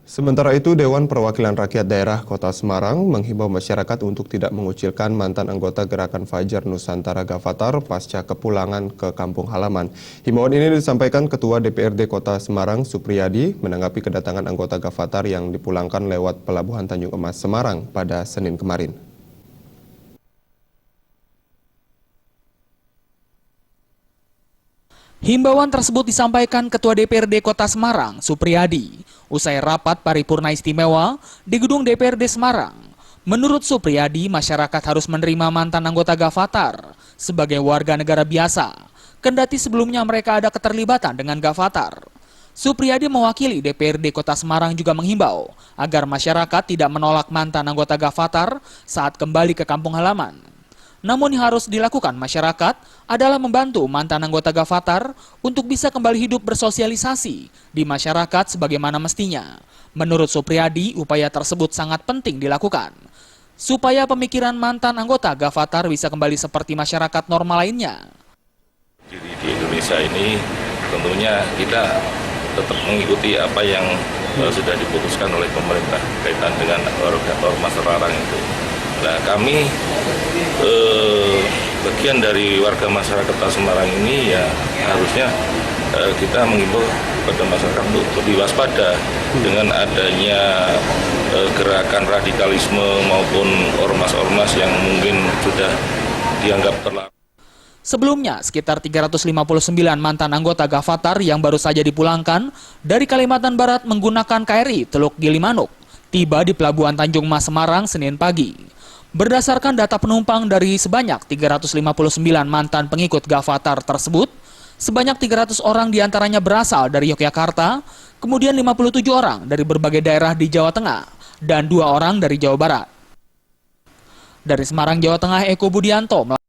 Sementara itu, Dewan Perwakilan Rakyat Daerah Kota Semarang menghimbau masyarakat untuk tidak mengucilkan mantan anggota Gerakan Fajar Nusantara Gavatar pasca kepulangan ke kampung halaman. Himbauan ini disampaikan Ketua DPRD Kota Semarang, Supriyadi, menanggapi kedatangan anggota Gavatar yang dipulangkan lewat Pelabuhan Tanjung Emas Semarang pada Senin kemarin. Himbauan tersebut disampaikan Ketua DPRD Kota Semarang, Supriyadi, usai rapat paripurna istimewa di gedung DPRD Semarang. Menurut Supriyadi, masyarakat harus menerima mantan anggota Gavatar sebagai warga negara biasa, kendati sebelumnya mereka ada keterlibatan dengan Gavatar. Supriyadi mewakili DPRD Kota Semarang juga menghimbau agar masyarakat tidak menolak mantan anggota Gavatar saat kembali ke kampung halaman. Namun yang harus dilakukan masyarakat adalah membantu mantan anggota Gavatar untuk bisa kembali hidup bersosialisasi di masyarakat sebagaimana mestinya. Menurut Supriyadi, upaya tersebut sangat penting dilakukan, supaya pemikiran mantan anggota Gavatar bisa kembali seperti masyarakat normal lainnya. Di Indonesia ini tentunya kita tetap mengikuti apa yang sudah diputuskan oleh pemerintah kaitan dengan ormas terlarang itu. Nah, kami bagian dari warga masyarakat Kota Semarang ini ya harusnya kita mengimbau kepada masyarakat untuk lebih waspada dengan adanya gerakan radikalisme maupun ormas-ormas yang mungkin sudah dianggap terlarang. Sebelumnya, sekitar 359 mantan anggota Gavatar yang baru saja dipulangkan dari Kalimantan Barat menggunakan KRI Teluk Gilimanuk tiba di Pelabuhan Tanjung Emas Semarang Senin pagi. Berdasarkan data penumpang dari sebanyak 359 mantan pengikut Gavatar tersebut, sebanyak 300 orang diantaranya berasal dari Yogyakarta, kemudian 57 orang dari berbagai daerah di Jawa Tengah, dan 2 orang dari Jawa Barat. Dari Semarang, Jawa Tengah, Eko Budianto.